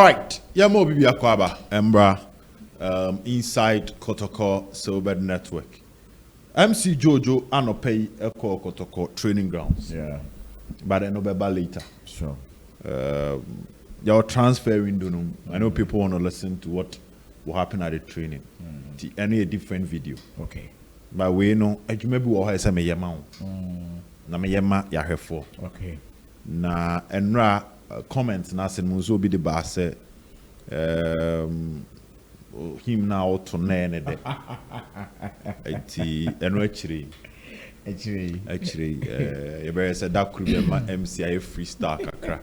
Right, Yamo Bibi Akwaba, Embra, inside KOTOKO Silver Network. MC Jojo Anopay Eko KOTOKO training grounds. Yeah. But I know about later. Sure. Your transfer window. I know people want to listen to what will happen at the training. Any different video. Okay. But we know, you may be what I say, me yama. Na me yama ya hefo. Okay. Na enra comments na se muzo bi de ba se him now to nene de eti enra chiri you better say that could be my MCI freestyle kakra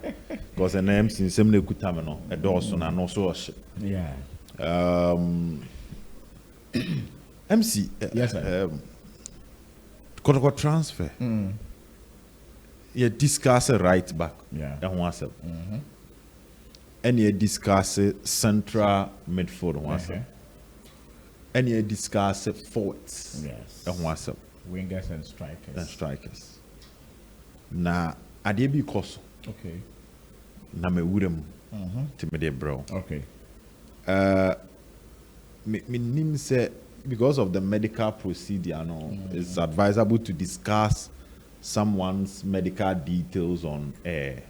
because an MC nsem na kuta me no e do so na no so yeah. MC yes sir. KOTOKO transfer you discuss a right back and you discuss a central midfield and you discuss forwards wingers and strikers na ade bi koso okay na me wurem to me dey bro okay me nim say because of the medical procedure it's advisable to discuss someone's medical details on air.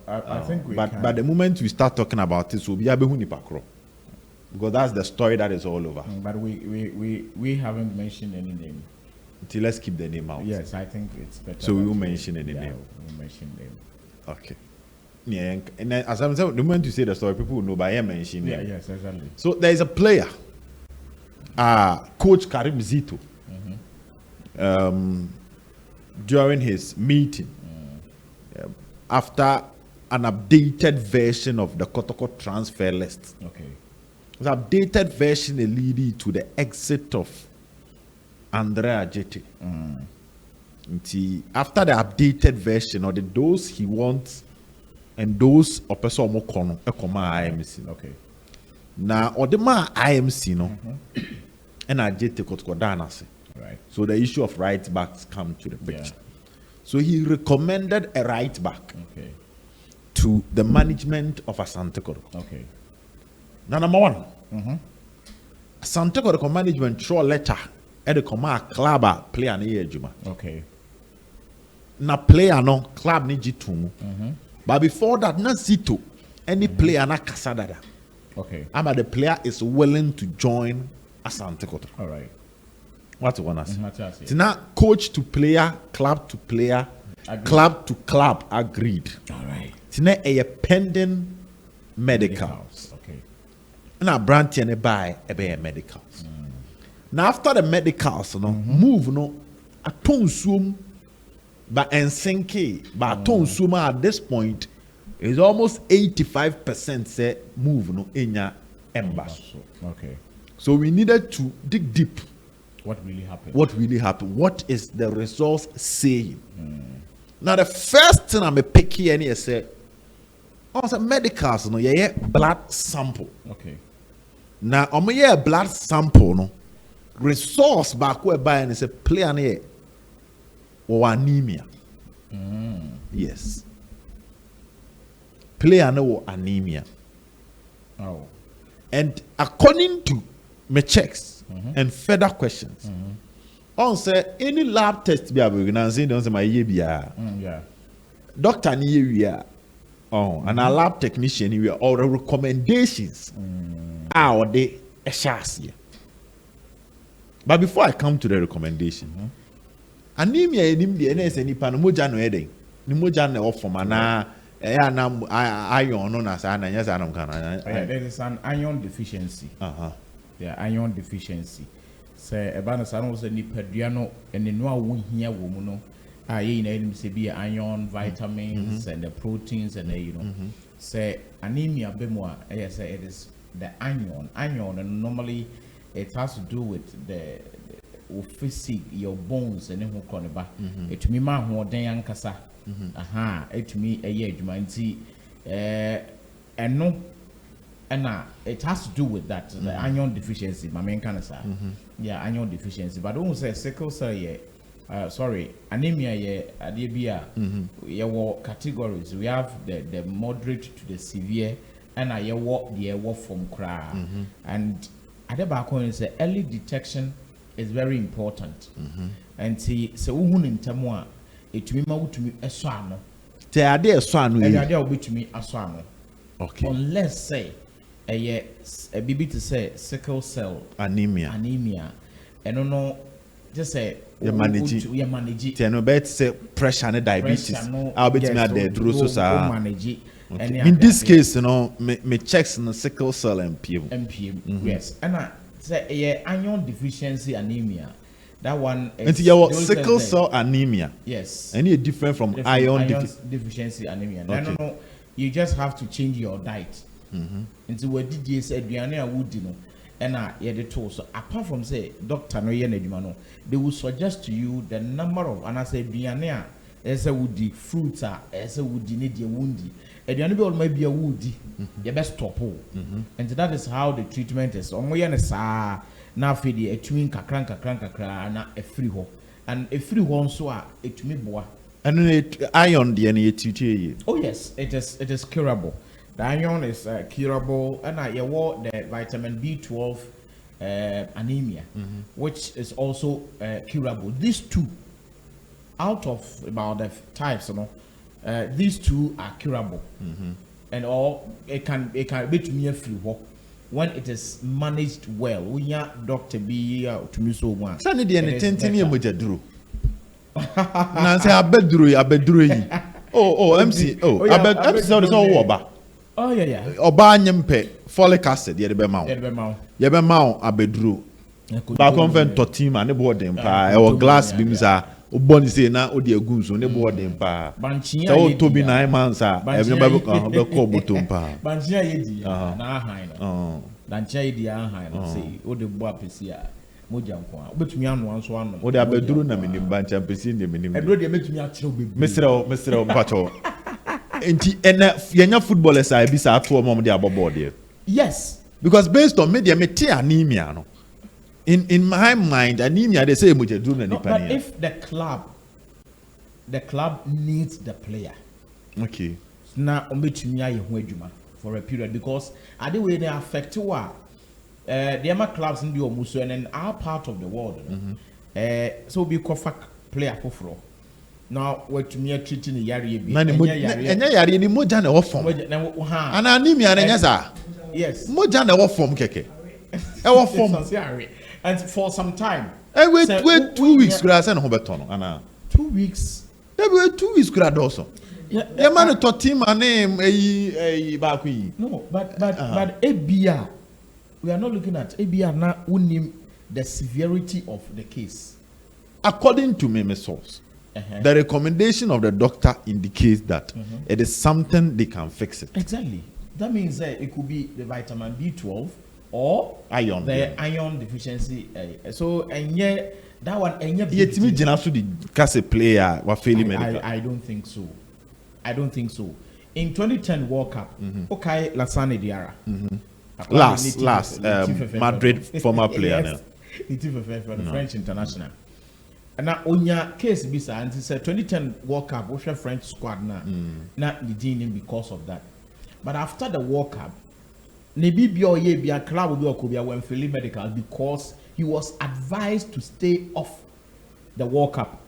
I think we can. But the moment we start talking about it, we'll be able to because that's the story that is all over. But we haven't mentioned any name. Until let's keep the name out. Yes, I think it's better. So we will mention any name. We'll mention name. Okay. Yeah, and then, as I'm saying, the moment you say the story, people will know by I mentioning name. Yes, exactly. So there is a player, Coach Karim Zito. During his meeting, after an updated version of the KOTOKO transfer list. Okay. The updated version leading to the exit of Andrea Jete. After the updated version, or the those he wants and those of person mokono IMC. Okay. Now, or the ma IMC no, and Jete KOTOKO danase. Right. So the issue of right backs come to the picture. So he recommended a right back to the management of Asante Kotoko. Okay. Now, number one, Asante Kotoko management show a letter at the command club player na Juma. Okay. Na player no club ni jitumu. But before that, na Zito any player na kasadada. Okay. But the player is willing to join Asante Kotoko. All right. What you want to say? It's now coach to player, club to player, club to club agreed. All right. It's now a pending medicals. Okay. Now brand and buy a medicals. Now after the medicals, move a ton sum, but and sinky, but a ton sum at this point is almost 85% say move in your embassy. Okay. So we needed to dig deep. What really happened? What is the results saying? Now the first thing I'm a picky and say, medicals no blood sample. Okay. Now blood sample no resource back where by and say play an or anemia. Yes. Play an or anemia. Oh. And according to my checks and further questions. On say any lab test be able to say don't say my year doctor ni year and a lab technician we all the recommendations are they a chance. But before I come to the recommendation, anemia enim the NS any panomoja no eden ni moja na off from na iron no na sa na yes anam kana there is an iron deficiency. Yeah, iron deficiency. Say about the was a nipaduano and the no one here woman. Be iron, vitamins, and the proteins, and say anemia bemwa. Yes, it is the iron. Iron, and normally it has to do with the physique, your bones, and then who back. It to me, ma who dan kasa. It to me a year, you might see, and no. And it has to do with that, the iron deficiency, my main cancer. Yeah, iron deficiency. But don't say sickle cell, anemia, yeah, categories. We have the moderate to the severe and I walk the walk from cry. And at the back on is early detection is very important. And see, so who in Tamwa, it me out to me a swano. Te ade eswanu And yi. idea will be to me a swano. Okay. Unless say a baby to say sickle cell Anemia. And no, just say You manage it. You manage it. Te no bet say pressure and diabetes. I'll bet me at the druso sa. Manage it. In this case, you know, me checks no sickle cell and MPM. Yes. And I say iron deficiency anemia. That one is and your sickle cell anemia. Yes. Any different from iron deficiency anemia. No. You just have to change your diet. Into what did you say? Diana would you know? And the tools. So apart from say doctor no no, they will suggest to you the number of and I say Diana as a woody fruits are as a woody need your woundy. And the animal might be a woody. You best stop. And that is how the treatment is. Now feed a twin kakranka na a free hole. And a free one so it me boy. And iron DNA. Oh yes, it is curable. The iron is curable, and I award the vitamin B12 anemia, which is also curable. These two, out of about the types, you know, these two are curable, and all it can be to me a free walk when it is managed well. We are doctor be to me so one. Sani the anything mujadru. Nancy abedru yi. Oh MC. Oh MC so no woba. Oh yeah. Oba nyempe folic acid ye be ma. Ye be ma abedru. Ba convent to team and bo dem pa. E wo glass bi misa. Oboni say na odi agun so ne bo dem pa. Banchia ye to be 9 months a e be be ko botom pa. Banchia ye di na han no. Banchia ye di han no say o de bo apesi a moja nko a. Obetumi anu anso anu. O de abedru na minim bancha apesi ne minim. Edro de metumi a kire obebu. Mesrel pacho. Enti ena yenya footballers a bisa ato mom de abobo de. Yes, because based on media me te anemia no. In my mind anemia they say mujadru na nipa but if the club needs the player. Okay. Na ombetumi aye ho adwuma for a period because ade we dey affect wa the other clubs in the omuso and in our part of the world. So be kofa player foforo. Now what me treating the yari bi enya yari ni moja na wo form ana anemia na nya za yes moja na wo form keke e wo form and for some time wait 2 weeks kura say na ho beto no ana 2 weeks wait 2 weeks kura do yeah man to team name ba ku yi no but ABR we are not looking at ABR na unim the severity of the case according to me source. The recommendation of the doctor indicates that it is something they can fix it. Exactly. That means that it could be the vitamin B12 or iron. The iron deficiency. So and yet that one and yet. Yet me generally the case player were failing medical. I don't think so. In 2010 World Cup, okay, Lassana Diarra. Last Madrid former player. The French international. And now on your case bisa and said 2010 World Cup was a French squad not the gene because of that. But after the World Cup, maybe be a club will be when FAIILED medical because he was advised to stay off the World Cup.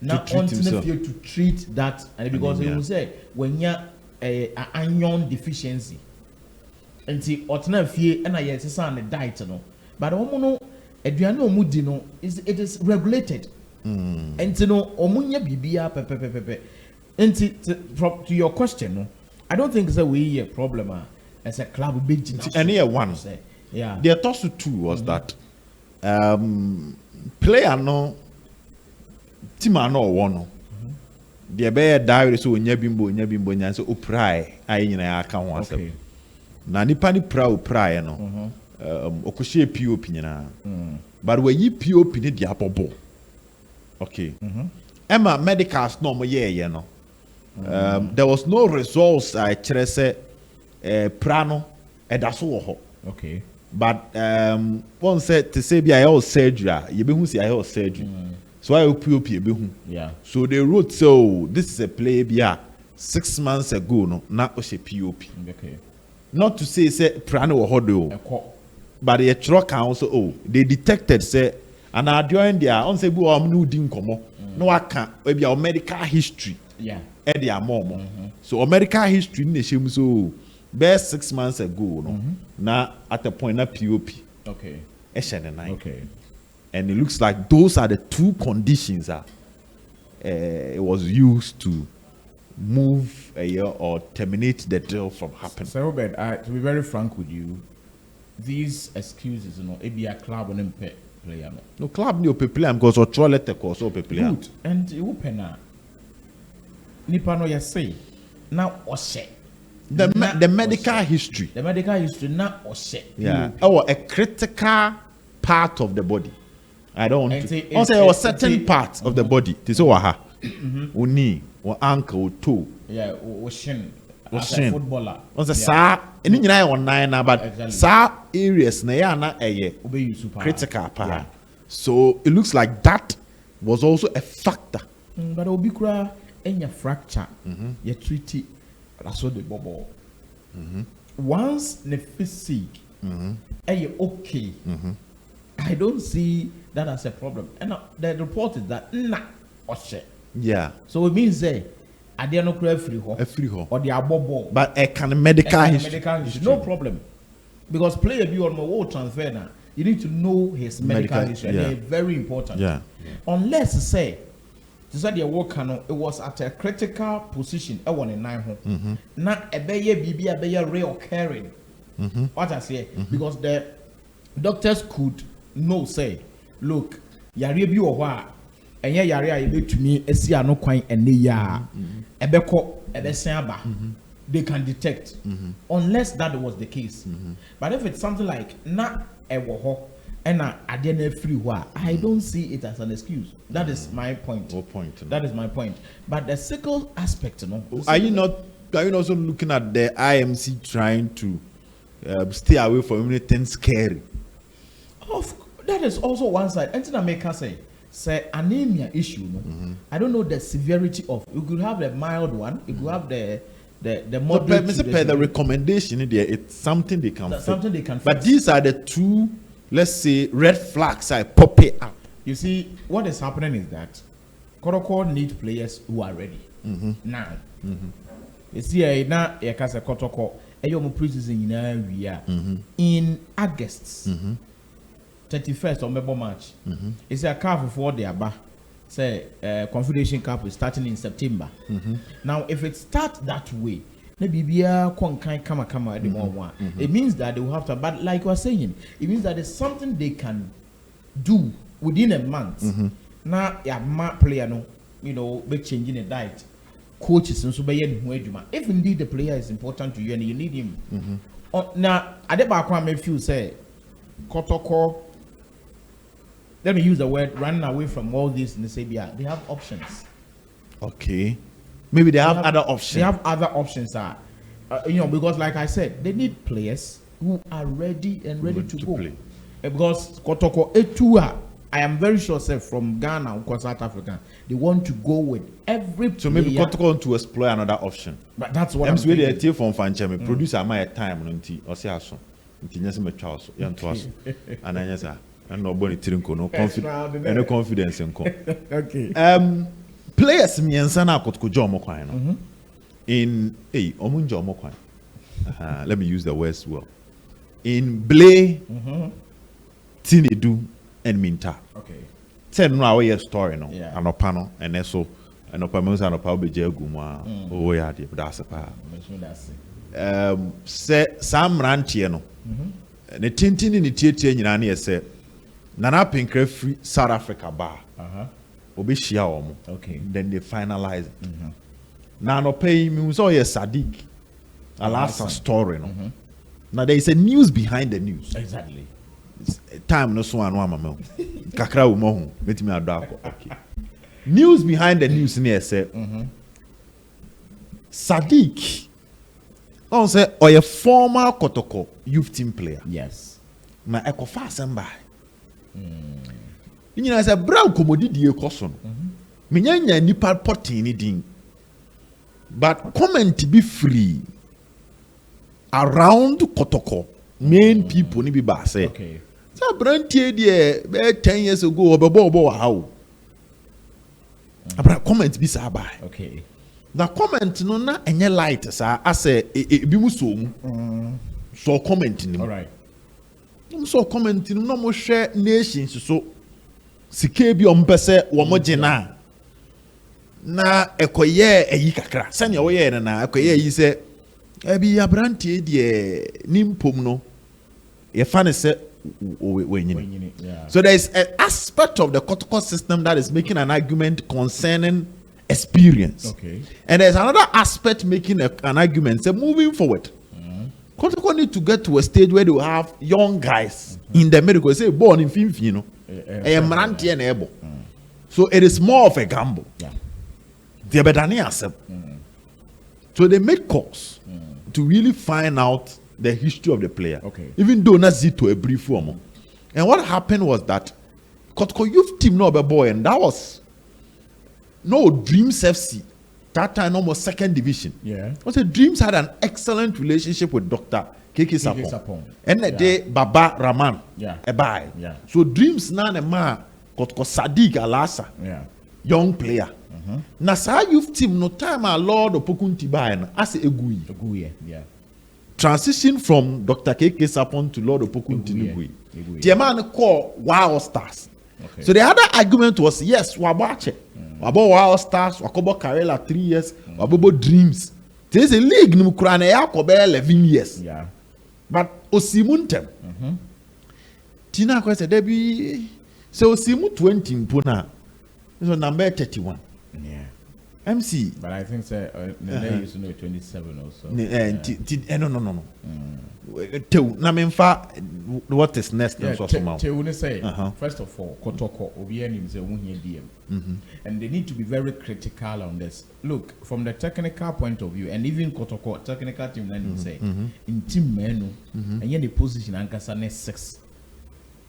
Now to treat that and because he will say when you're a iron deficiency and see otna fie and I yes on the diet no. But no eduano mudi no it is regulated. And to know omunya bibia pepe and to your question no I don't think that we a problem as a club big and here one yeah the toss two was that player no team no one the be die so onya bimbo nya so oprai ayi nyina aka ho asem na nipa ni prai no okohye POP nyina but we yi POP ni dia bobo. Okay. Emma medicals no mo ye no. There was no results I say prano edaso wo ho. Okay. But one said to say be I all surgery, you be hu see I all surgery. So I POP be hu. Yeah. So they wrote so this is a play be 6 months ago no na o she POP. Okay. not to say prano or hodo, but the truck council they detected say and are during their on say we are no din komo no I can't maybe our medical history at their mom so our medical history in the shame so best 6 months ago no now at the point of POP okay and it looks like those are the two conditions that it was used to move a year or terminate the deal from happening. So Robert, to be very frank with you, these excuses, it be a club on player. No club no player because or throw letter course or player. Good. And you open nipa no say now or say the medical history. The medical history now or say. Yeah. Or a critical part of the body. I don't want to. Also, a certain part of the body. This is what knee, or ankle, or toe. Yeah, or shin. As a footballer. Also, sa. Any you on nine, but sa areas na na critical part. Yeah. So it looks like that was also a factor. But obikura any fracture, you treat it as the bubble. Once the physique, okay. I don't see that as a problem. And the report is that yeah. So it means I dare not create free or the abobo. But a kind of medical history. No problem. Because player be on my world transfer now. You need to know his medical history. Yeah. And they're very important. Yeah. Unless say the work it was at a critical position. I want a 9 Not a reoccurring. What I say because the doctors could no say look yare bi wo ho a enye yare a yebetumi esi ano kwan ene ya ebeko ebesen aba they can detect unless that was the case but if it's something like na ewo ho ena ade na free ho a I don't see it as an excuse. That is my point. That is my point. But the sickle aspect are you not also looking at the IMC trying to stay away from anything scary? That is also one side. And I make us say anemia issue. I don't know the severity of. You could have the mild one. You could have the moderate. The recommendation there, it's something they can. Something they can. But these are the two, let's say, red flags I pop it up. You see, what is happening is that KOTOKO need players who are ready now. You see, now you can say KOTOKO. In August. 31st on Mebo March. It's a CAF for the Aba. Say Confederation Cup is starting in September. Now, if it starts that way, maybe be a kama at the moment. It means that they will have to. But like I was saying, it means that there's something they can do within a month. Now, yeah, player no, be changing the diet. Coaches and so if indeed the player is important to you and you need him. Now, I did feel say KOTOKO. Let me use the word running away from all this in the Sabia. They have options. Okay. Maybe they have other options. They have other options, because like I said, they need players who are ready and ready to go. Play. Because KOTOKO, I am very sure, sir, from Ghana or South Africa, they want to go with every player. So maybe KOTOKO want to explore another option. But that's what I'm saying. I'm really from Fanchemi. Producer my time or say so. And I just and nobody no confidence in okay. Players me and sana KOTOKO jomo kwan in jomo kwan. Let me use the words well. In Blay, Tenadu and Minta. Okay. Tell no our story no. Anopano and so anopamos anopa be jeguma. Oh yeah, that's a pa. Say Sam Rantie no. Ne tintin ni tietie nyina na yese Nana Pinkre free South Africa bar. Obi shia omo. Okay. Then they finalize it. Now no pay me so yes SADIQ ALHASSAN story no. Now there is a news behind the news. Exactly. Time no so anu amamel. Kakra wo mo hu metimi ado okay. News behind the news near say SADIQ on say or a former KOTOKO youth team player. Yes. Na ekofa asamba. You know, say brown komodi die koso. Me nyanya nipa potin ni din. But comment be free. around Kotoko, main people ni bi ba say. Okay. So brantie there 10 years ago obo how. Abra comment bi sa ba. Okay. Na comment no na enye light sa ase bi mu so mu. So comment ni. All right. So comment ni no mo hwe nations so sike bi ompese wo mo gina na ekoye eyi kakra sane wo ye na ekoye eyi se abi abrantie de nimpom no ye fa ne se wenyini. So there is an aspect of the KOTOKO system that is making an argument concerning experience. Okay. And there's another aspect making an argument say moving forward. KOTOKO need to get to a stage where they will have young guys in the medical say born in Finfi, you know. So it is more of a gamble. Yeah. So they make calls to really find out the history of the player. Okay. Even though not to a brief form. And what happened was that KOTOKO youth team no be boy, and that was no Dreams FC. That time almost second division. Yeah. Also Dreams had an excellent relationship with Dr. Keke Sapon. And the day Baba Rahman. Yeah. Ebai. Yeah. So Dreams na ne ma KOTOKO SADIQ ALHASSAN. Yeah. Young player. Na sa youth team no time a Lord Opokunti buy na as Egui. Yeah. Transition from Dr. Keke Sapon to Lord Opokunti Egui. The man called Wild Stars. Okay. So the other argument was yes, wabache. Wabo Wild Stars, wakobo Karela 3 years, wabobo Dreams. There's a league ni mkurane ya kobe 11 years. Yeah. But Osimuntem. Tina kwa se debi so Osimu 20 mpona. So number 31. Yeah. MC. But I think say they used to know 27 also. No. Na memfa what is next Yeah, so somehow. Say first of all, KOTOKO obi anim say won here DM. And they need to be very critical on this. Look, from the technical point of view, and even KOTOKO technical team then say in team menu and the position ankasa ne 6.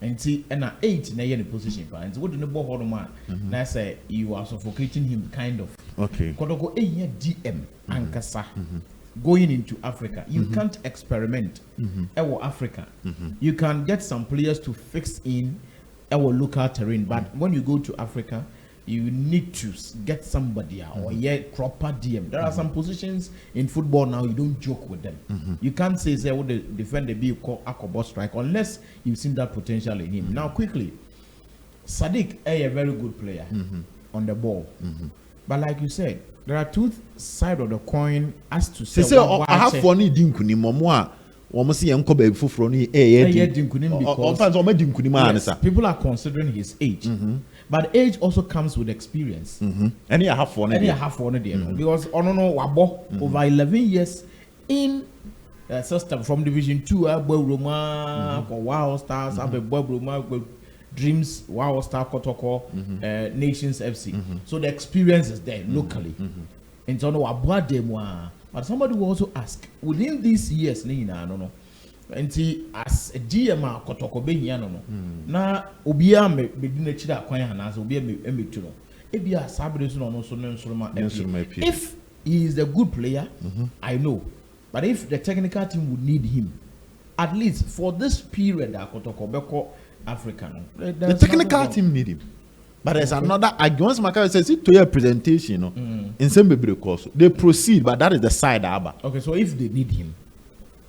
And see, and 8 na the position. And what do the ball hold man? Now say you are suffocating him, kind of. Okay. KOTOKO DM ankasa. Going into Africa, you can't experiment our Africa. You can get some players to fix in our local terrain, but when you go to Africa, you need to get somebody or proper DM. There are some positions in football now you don't joke with them. You can't say what the defender be called Akobo strike unless you've seen that potential in him. Now quickly, SADIQ a very good player on the ball, but like you said, there are two sides of the coin as to say I have funny dinkuni momo a see enko be foforo ni because people are considering his age. But age also comes with experience. And you have funny because wabo over 11 years in system from division 2 Roma Wild Stars Roma Dreams, Wild Star, KOTOKO, Nations FC. So the experience is there locally. And so but somebody will also ask within these years, and see as a GM KOTOKO be here no. Na obia me bedina chida kwan hanas obia me emetu no. Ebia sabresu no so if he is a good player, I know. But if the technical team would need him, at least for this period that KOTOKO beko African. The technical team need him. But there's another argument. Makara says it to your presentation, in some baby course. They proceed, but that is the side Abba. Okay, so if they need him,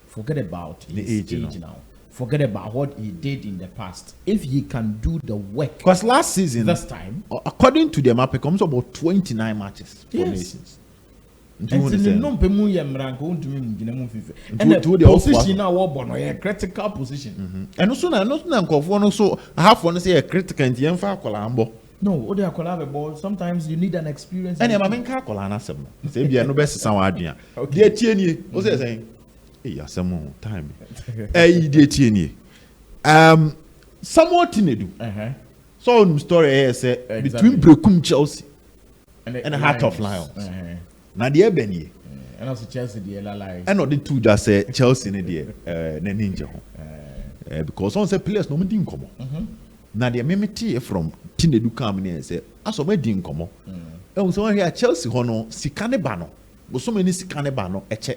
forget about his age now. Forget about what he did in the past. If he can do the work. Because last season, this time, according to the map, it comes about 29 matches for nations. And the position now a critical position. And also I have one say a critical and Colombo. No, they are collaborable. Sometimes you need an experience. And I'm in Colana. Say, be no best sound idea. Dear Tierney, what's that saying? Hey, some more time. Hey, dear Tierney. Somewhat Tenadu. So, story here say between Brekum Chelsea and the Heart of Lions. Na die benye and also Chelsea the lies and not the two just say Chelsea ne die na ninja ho because on say players no din komo na die memeti from Tenadu come ne say aso me din komo so here Chelsea ho no sika ne ba no so many sika ne ba no eche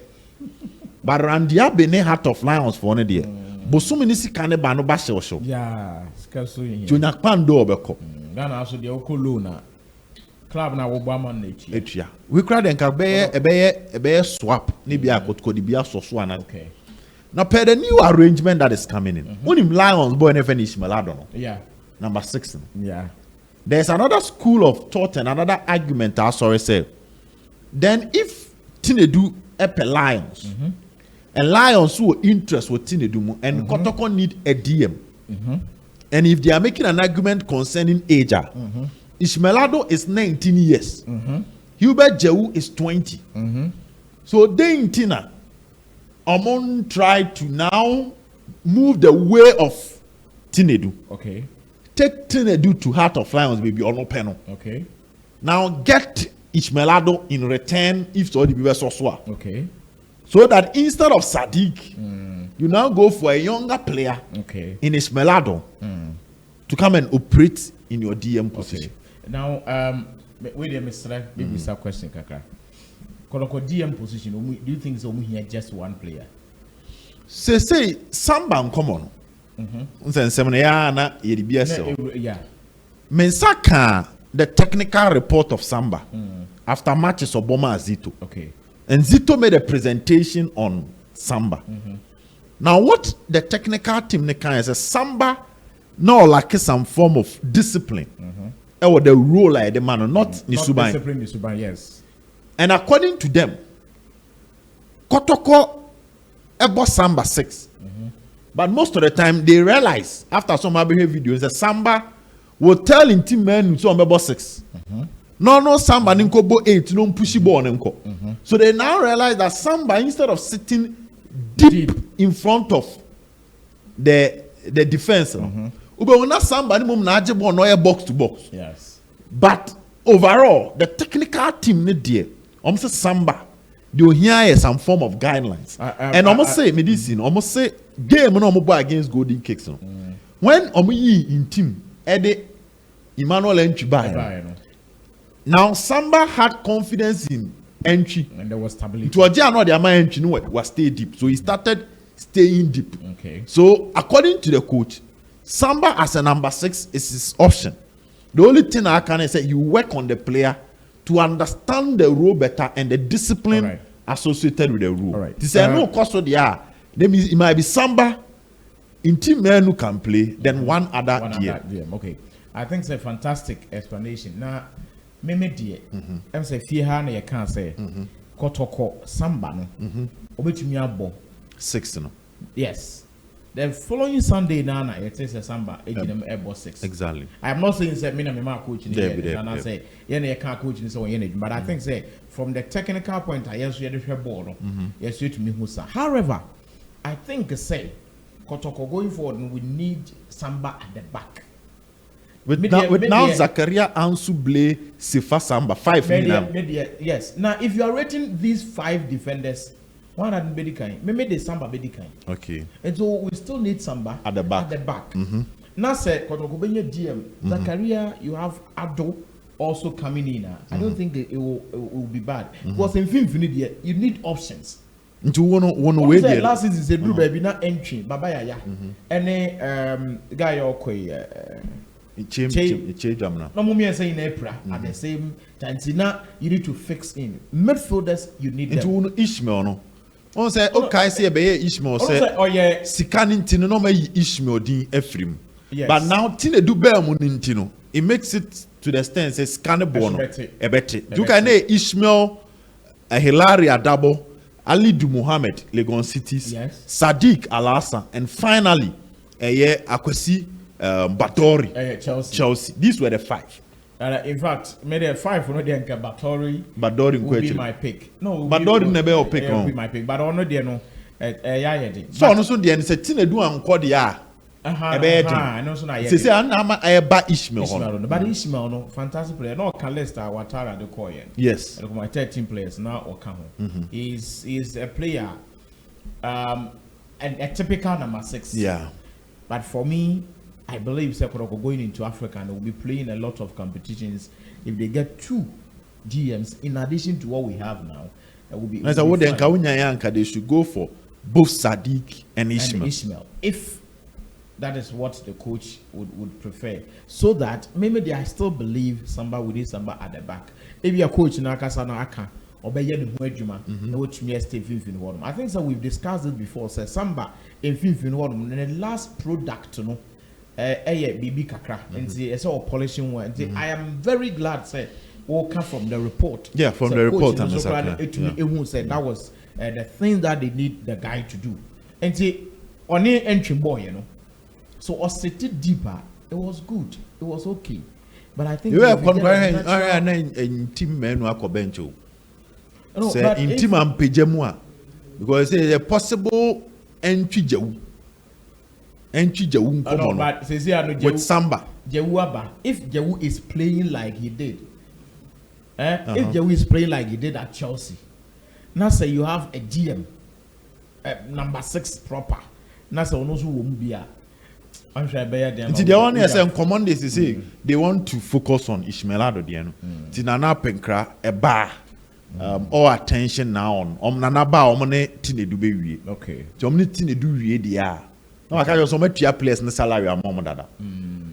But Randia Bene Heart of Lions for one day. Bosumi nisi kane ba no ba show. Yeah, scarce in Junior Pando Obeko. Then also the Okoluna club na Obama nature. We cried and a swap, Nibia Kotoko, the Bia Soswana. Okay. Now, per the new arrangement that is coming in, when him Lions boy and finish Maladon. Yeah. Number 6. Yeah. There's another school of thought and another argument I sorry say. Then if Tinedu Epe Lions and Lions who interest with Tinedu and Kotoko need a DM. And if they are making an argument concerning Aja, Ishmelado is 19 years. Hubert Jehu is 20. So they in Tina, Amon tried to now move the way of Tinedu. Okay. Take Tinedu to Heart of Lions, baby, or no panel. Okay. Now get Ishmelado in return if so the people so. Okay. So that instead of SADIQ, you now go for a younger player in Ishmelado to come and operate in your DM position. Okay. Now, wait a minute, maybe some question, Kaka. Koloko DM position, do you think so? We here just one player? Say Samba common. Yeah. Mensaka the technical report of Samba after matches of Boma Zito. Okay. And Zito made a presentation on Samba. Now, what the technical team is a Samba now like some form of discipline. Or the role like the man, not Nisuban. Discipline, Nisuban, yes. And according to them, Kotoko ebo Samba 6. But most of the time they realize after some behavior videos that Samba will tell in team men so ebo 6. No Samba ninko bo 8 no pushy ball ninko. So they now realize that Samba, instead of sitting deep in front of the defense, Ube Samba ni mum na aje ball no box to box. Yes. But overall, the technical team need there. Almost Samba, they hear some form of guidelines. And almost say medicine, almost say game no more against Golden Cakes. When omu in team, Ede Emmanuel entry by. Now Samba had confidence in entry. And there was stability. To Ajay no the entry no was stay deep. So he started staying deep. Okay. So according to the coach, Samba as a number 6 is his option. The only thing I can say, you work on the player to understand the role better and the discipline associated with the role. All right. To say no cost of the it might be Samba in team men who can play, then one other DM. Okay. I think it's a fantastic explanation. Now, me dear, I'm say fear na you can't say Kotoko Samba no. Obetumi abo 6 no. Yes. The following Sunday, Nana, it is a Samba, age 6. Exactly. I'm not saying that my coach and I say, you can't coach in so but I think say from the technical point, I yes, you had a ball. Yes, you to me, Musa. However, I think say Kotoko going forward, we need Samba at the back. With now Zakaria Ansuble Sifa Samba 5 yes. Now, if you are rating these 5 defenders, one at Bedikai, maybe the Samba Bedikai. Okay. And so we still need Samba at the back. At the back. Now, say Kotoko Benye DM, Zakaria, you have Ado also coming in. I don't think it will be bad. Because in film, you need options. Into one way there. Last season said blue baby not entry, Baba ya. And guy okay. Change no mummy saying April at the same time. Now you need to fix in midfielders. You need them. Into Ishmael no. On say okay, say be Ishmael say. Oh yeah. Sikanin tino no may Ishmael din Ephraim. But now Tinedu bear mu nintino. It makes it to the extent say scan bono. Ebete. You can Ishmael, Hilary Adabo, Ali Du Muhammad, Legon Cities, SADIQ ALHASSAN, and finally Akwesi Batori, Chelsea. These were the 5. In fact, maybe 5 no dey nka Batori would be my pick. No, Batori never will pick on. Be my pick, but ono dey no so ono so dey say Tinedu anko dey no so na say anama ba Ishmael but Ishmael no fantastic player. No can list Ouattara the call yen. Yes. Like my 13 players now or come. He's a player and a typical number 6. Yeah. But for me, I believe Kotoko going into Africa and they will be playing a lot of competitions. If they get 2 GMs in addition to what we have now, it will be. As I would encounter, they should go for both SADIQ and Ishmael. If that is what the coach would prefer, so that maybe I still believe somebody will do somebody at the back. If your coach na kasa na aka obey the adwuma na wotumi stay fin hold. I think so we've discussed it before. Say samba in fin hold. The last product no BB kakra and it's all polishing one. I am very glad say all come from the report. Yeah, from the report and said that was the thing that they need the guy to do. And see on the entry boy, you know. So I set it deeper. It was good. It was okay. But I think you have team men who are bench. Say in team and pejemua because it's a possible entry jawu with Samba. Jewuaba, if Jewu is playing like he did, if Jewu is playing like he did at Chelsea, now say you have a GM, number 6 proper. Now say onosu wombia. I'm sure the only saying command is say they want to focus on Ishmael Adodiano. Tinana Penkra a bar. All attention now on Nana Ba Omone Tinedu be. Okay. So omni Tinedu we dia. No, I can't just make your place in the salary of Mom Dada.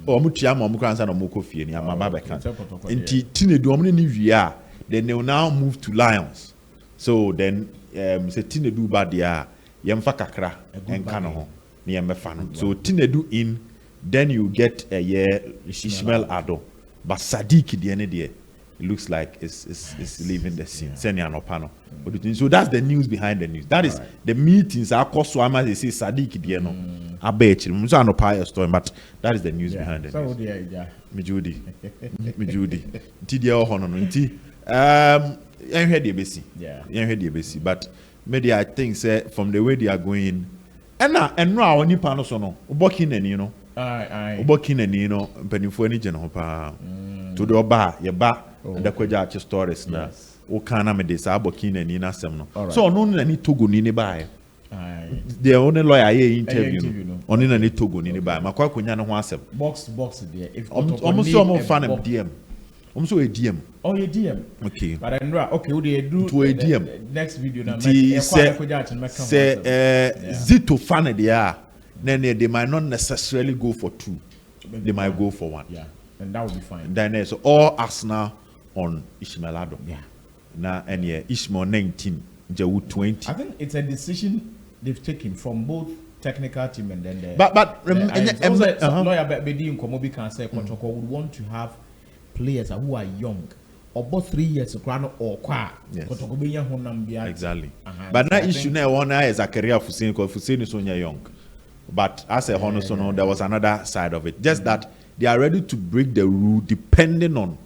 Or Mutia Momukrans and Moko Fee and Mababekan. In Tinedu omni Nivia, then they will now move to Lions. So then say Tinedu Badia, Yamfakakra and Kano. So Tinedu in, then you get a year Ishmael Ado, but SADIQ the end it looks like it's leaving the scene. So that's the news behind the news. That is the meetings. Our cost they say SADIQ the end. I bet you. So I know a story, but that is the news behind the news. Me Judy, TDL honor nti. You heard the ABC. Yeah. You heard the ABC, but maybe I think say from the way they are going. And now when you panos no, ubokin and you know, ubokin and you know, pennyfo any general pa to the oba, your ba, and the kwaja stories na. O kana me desa abokin and ina semno. So no any togo ni buy. The only lawyer here interview on in any togo ni buy. Makwa kunya no ho asem. Box there. If almost so fan DM. So a DM. Oh, a DM. Okay. But I know. Okay, what do you do to a DM? Next video now. Say Zito fan there. Then they might not necessarily go for 2. They might go for 1. Yeah, and that would be fine. Then so all Arsenal on Ishmael Ado. Yeah. Now and Ishmael 19, Jewu 20. I think it's a decision they've taken from both technical team and then the. But lawyer Bedi in Komobi can say KOTOKO would want to have players who are young, or both 3 years or qua. Exactly. But now issue now one is a career for Fusini because Fusini is only young. But as a Honosono, there was another side of it. Just that they are ready to break the rule depending on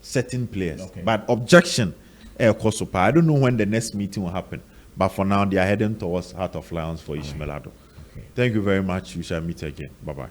certain players. Okay. But objection, I don't know when the next meeting will happen. But for now, they are heading towards Heart of Lions for Ishmael Ado. Okay. Thank you very much. We shall meet again. Bye-bye.